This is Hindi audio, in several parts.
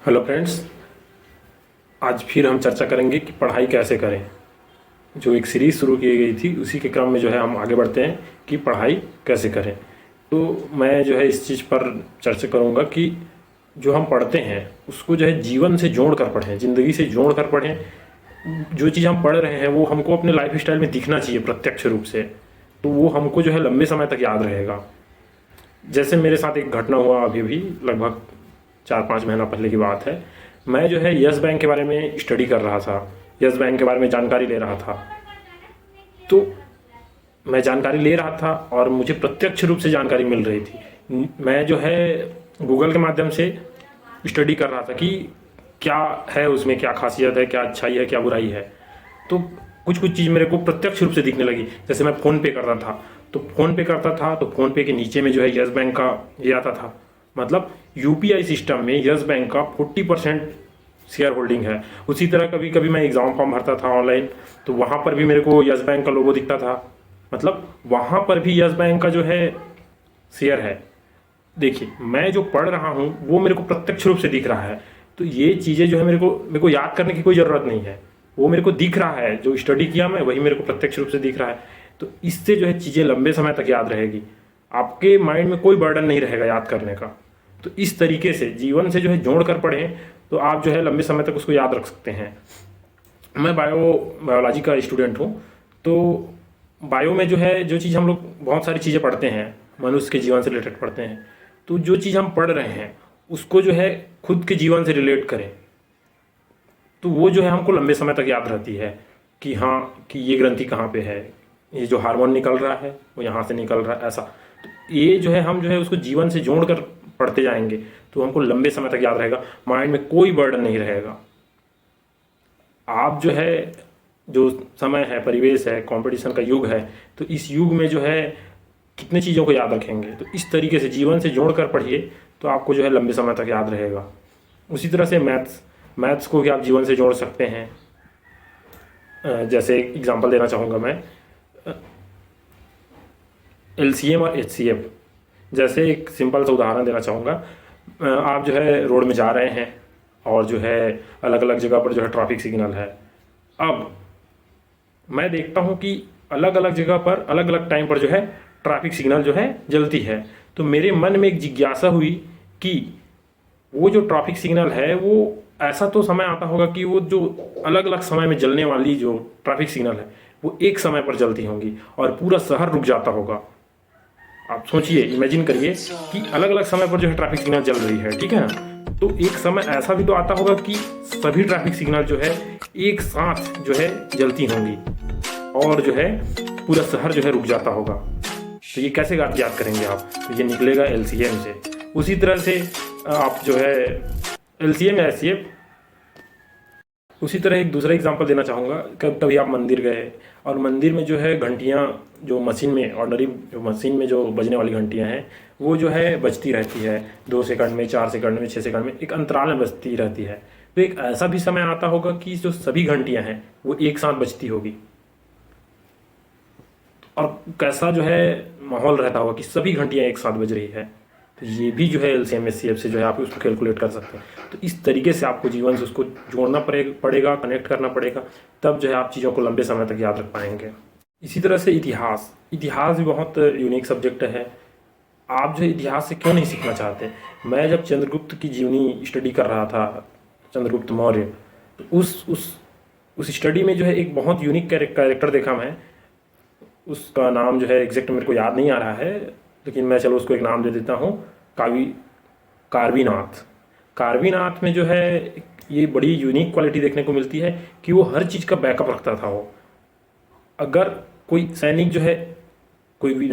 Hello friends. आज फिर हम चर्चा करेंगे कि पढ़ाई कैसे करें। जो एक सीरीज़ शुरू की गई थी उसी के क्रम में हम आगे बढ़ते हैं कि पढ़ाई कैसे करें। तो मैं इस चीज़ पर चर्चा करूँगा कि जो हम पढ़ते हैं उसको जीवन से जोड़ कर पढ़ें, ज़िंदगी से जोड़ कर पढ़ें। जो चीज़ हम पढ़ रहे हैं वो हमको अपने लाइफ स्टाइल में दिखना चाहिए प्रत्यक्ष रूप से, तो वो हमको लंबे समय तक याद रहेगा। जैसे मेरे साथ एक घटना हुआ अभी भी, लगभग 4-5 महीना पहले की बात है। मैं यस बैंक के बारे में स्टडी कर रहा था, यस बैंक के बारे में जानकारी ले रहा था। तो मैं जानकारी ले रहा था और मुझे प्रत्यक्ष रूप से जानकारी मिल रही थी। मैं गूगल के माध्यम से स्टडी कर रहा था कि क्या है उसमें, क्या खासियत है, क्या अच्छाई है, क्या बुराई है। तो कुछ कुछ चीज़ मेरे को प्रत्यक्ष रूप से दिखने लगी। जैसे मैं फ़ोन पे करता था, तो फ़ोन पे के नीचे में यस बैंक का ये आता था, मतलब यूपीआई सिस्टम में यस बैंक का 40% शेयर होल्डिंग है। उसी तरह कभी कभी मैं एग्ज़ाम फॉर्म भरता था ऑनलाइन, तो वहाँ पर भी मेरे को यस बैंक का लोगो दिखता था, मतलब वहाँ पर भी यस बैंक का शेयर है। देखिए, मैं जो पढ़ रहा हूँ वो मेरे को प्रत्यक्ष रूप से दिख रहा है। तो ये चीज़ें मेरे को याद करने की कोई ज़रूरत नहीं है, वो मेरे को दिख रहा है। जो स्टडी किया मैं वही मेरे को प्रत्यक्ष रूप से दिख रहा है। तो इससे चीज़ें लंबे समय तक याद रहेगी, आपके माइंड में कोई बर्डन नहीं रहेगा याद करने का। तो इस तरीके से जीवन से जोड़ कर पढ़ें तो आप लंबे समय तक उसको याद रख सकते हैं। मैं बायोलॉजी का स्टूडेंट हूँ। तो बायो में जो चीज़ हम लोग बहुत सारी चीज़ें पढ़ते हैं, मनुष्य के जीवन से रिलेटेड पढ़ते हैं। तो जो चीज़ हम पढ़ रहे हैं उसको खुद के जीवन से रिलेट करें, तो वो हमको लंबे समय तक याद रहती है कि हाँ, कि ये ग्रंथि कहाँ पे है, ये जो हार्मोन निकल रहा है वो यहाँ से निकल रहा है, ऐसा। तो ये हम उसको जीवन से जोड़ कर पढ़ते जाएंगे तो हमको लंबे समय तक याद रहेगा, माइंड में कोई बर्डन नहीं रहेगा। आप जो समय है, परिवेश है, कंपटीशन का युग है, तो इस युग में कितने चीज़ों को याद रखेंगे। तो इस तरीके से जीवन से जोड़ कर पढ़िए तो आपको लंबे समय तक याद रहेगा। उसी तरह से मैथ्स को भी आप जीवन से जोड़ सकते हैं। जैसे एग्जांपल देना चाहूँगा मैं, एलसीएम और एचसीएफ। जैसे एक सिंपल सा उदाहरण देना चाहूँगा। आप रोड में जा रहे हैं और अलग अलग जगह पर ट्रैफिक सिग्नल है। अब मैं देखता हूँ कि अलग अलग जगह पर अलग अलग टाइम पर ट्रैफिक सिग्नल जलती है। तो मेरे मन में एक जिज्ञासा हुई कि वो जो ट्रैफिक सिग्नल है वो ऐसा तो समय आता होगा कि वो जो अलग अलग समय में जलने वाली जो ट्रैफिक सिग्नल है वो एक समय पर जलती होंगी और पूरा शहर रुक जाता होगा। आप सोचिए, इमेजिन करिए कि अलग अलग समय पर ट्रैफिक सिग्नल जल रही है, ठीक है ना। तो एक समय ऐसा भी तो आता होगा कि सभी ट्रैफिक सिग्नल एक साथ जलती होंगी और पूरा शहर रुक जाता होगा। तो ये कैसे याद करेंगे आप? तो ये निकलेगा एलसीएम से। उसी तरह से आप एलसीएम या एचसीएफ। उसी तरह एक दूसरा एग्जांपल देना चाहूँगा। कभी आप मंदिर गए और मंदिर में घंटियाँ, जो मशीन में ऑर्डनरी जो मशीन में जो बजने वाली घंटियाँ हैं वो बजती रहती है 2 सेकंड में, 4 सेकंड में, 6 सेकंड में, एक अंतराल में बजती रहती है। तो एक ऐसा भी समय आता होगा कि जो सभी घंटियाँ हैं वो एक साथ बजती होगी और कैसा माहौल रहता होगा कि सभी घंटियाँ एक साथ बज रही है। तो ये भी एलसीएम एचसीएफ से आप उसको कैलकुलेट कर सकते हैं। तो इस तरीके से आपको जीवन से उसको जोड़ना पड़ेगा, कनेक्ट करना पड़ेगा, तब आप चीज़ों को लंबे समय तक याद रख पाएंगे। इसी तरह से इतिहास भी बहुत यूनिक सब्जेक्ट है। आप इतिहास से क्यों नहीं सीखना चाहते? मैं जब चंद्रगुप्त की जीवनी स्टडी कर रहा था, चंद्रगुप्त मौर्य, तो उस स्टडी में एक बहुत यूनिक कैरेक्टर देखा मैं। उसका नाम एग्जैक्ट मेरे को याद नहीं आ रहा है, लेकिन मैं चलो उसको एक नाम दे देता हूँ, कार्बीनाथ। कार्बीनाथ में ये बड़ी यूनिक क्वालिटी देखने को मिलती है कि वो हर चीज़ का बैकअप रखता था। वो अगर कोई सैनिक कोई भी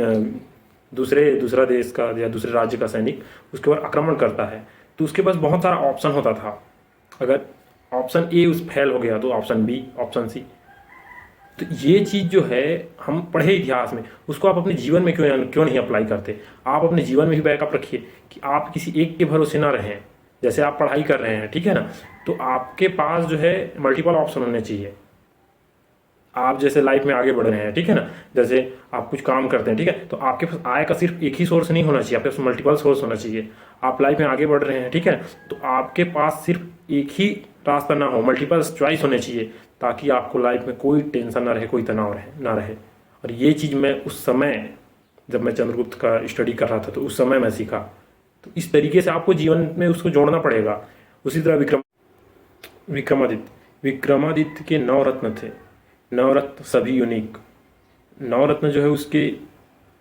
दूसरा देश का या दूसरे राज्य का सैनिक उसके ऊपर आक्रमण करता है तो उसके पास बहुत सारा ऑप्शन होता था। अगर ऑप्शन ए उस फेल हो गया तो ऑप्शन बी, ऑप्शन सी। तो ये चीज़ हम पढ़े इतिहास में, उसको आप अपने जीवन में क्यों नहीं अप्लाई करते? आप अपने जीवन में भी बैकअप रखिए कि आप किसी एक के भरोसे ना रहें। जैसे आप पढ़ाई कर रहे हैं, ठीक है ना, तो आपके पास मल्टीपल ऑप्शन होने चाहिए। आप लाइफ में आगे बढ़ रहे हैं, ठीक है ना, जैसे आप कुछ काम करते हैं, ठीक है, तो आपके पास आय का सिर्फ एक ही सोर्स नहीं होना चाहिए, आपके पास मल्टीपल सोर्स होना चाहिए। आप लाइफ में आगे बढ़ रहे हैं, ठीक है, तो आपके पास सिर्फ एक ही रास्ता ना हो, मल्टीपल चॉइस होने चाहिए, ताकि आपको लाइफ में कोई टेंशन ना रहे, कोई तनाव ना रहे। और ये चीज़ मैं उस समय जब मैं चंद्रगुप्त का स्टडी कर रहा था तो उस समय मैं सीखा। तो इस तरीके से आपको जीवन में उसको जोड़ना पड़ेगा। उसी तरह विक्रमादित्य के 9 रत्न थे, 9 रत्न सभी यूनिक। 9 रत्न जो है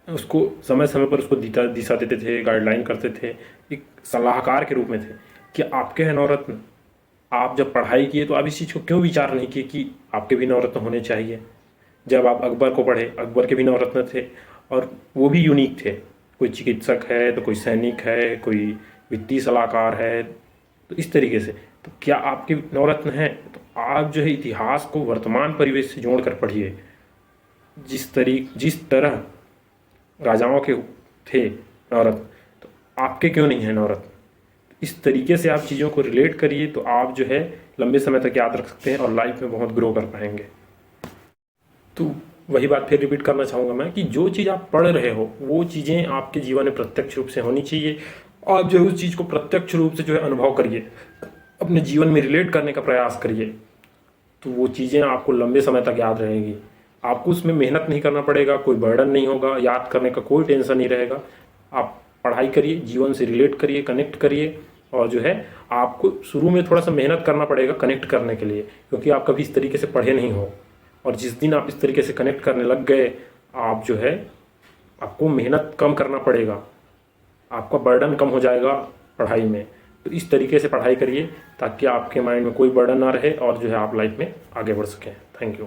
उसको समय समय पर उसको दिशा देते थे, गाइडलाइन करते थे, एक सलाहकार के रूप में थे कि आपके हैं 9 रत्न। आप जब पढ़ाई किए तो आप इस चीज़ को क्यों विचार नहीं किए कि आपके भी 9 रत्न होने चाहिए। जब आप अकबर को पढ़े, अकबर के भी 9 रत्न थे और वो भी यूनिक थे। कोई चिकित्सक है तो कोई सैनिक है, कोई वित्तीय सलाहकार है, तो इस तरीके से। तो क्या आपके 9 रत्न हैं? तो आप जो है इतिहास को वर्तमान परिवेश से जोड़ कर पढ़िए। जिस तरह राजाओं के थे 9 रत्न, तो आपके क्यों नहीं है 9 रत्न? इस तरीके से आप चीज़ों को रिलेट करिए तो आप जो है लंबे समय तक याद रख सकते हैं और लाइफ में बहुत ग्रो कर पाएंगे। तो वही बात फिर रिपीट करना चाहूँगा मैं कि जो चीज़ आप पढ़ रहे हो वो चीज़ें आपके जीवन में प्रत्यक्ष रूप से होनी चाहिए। आप जो है उस चीज़ को प्रत्यक्ष रूप से जो है अनुभव करिए, अपने जीवन में रिलेट करने का प्रयास करिए, तो वो चीज़ें आपको लंबे समय तक याद रहेंगी। आपको उसमें मेहनत नहीं करना पड़ेगा, कोई बर्डन नहीं होगा, याद करने का कोई टेंशन नहीं रहेगा। आप पढ़ाई करिए, जीवन से रिलेट करिए, कनेक्ट करिए, और जो है आपको शुरू में थोड़ा सा मेहनत करना पड़ेगा कनेक्ट करने के लिए, क्योंकि आप कभी इस तरीके से पढ़े नहीं हो। और जिस दिन आप इस तरीके से कनेक्ट करने लग गए, आप जो है आपको मेहनत कम करना पड़ेगा, आपका बर्डन कम हो जाएगा पढ़ाई में। तो इस तरीके से पढ़ाई करिए ताकि आपके माइंड में कोई बर्डन ना रहे और जो है आप लाइफ में आगे बढ़ सकें। Thank you.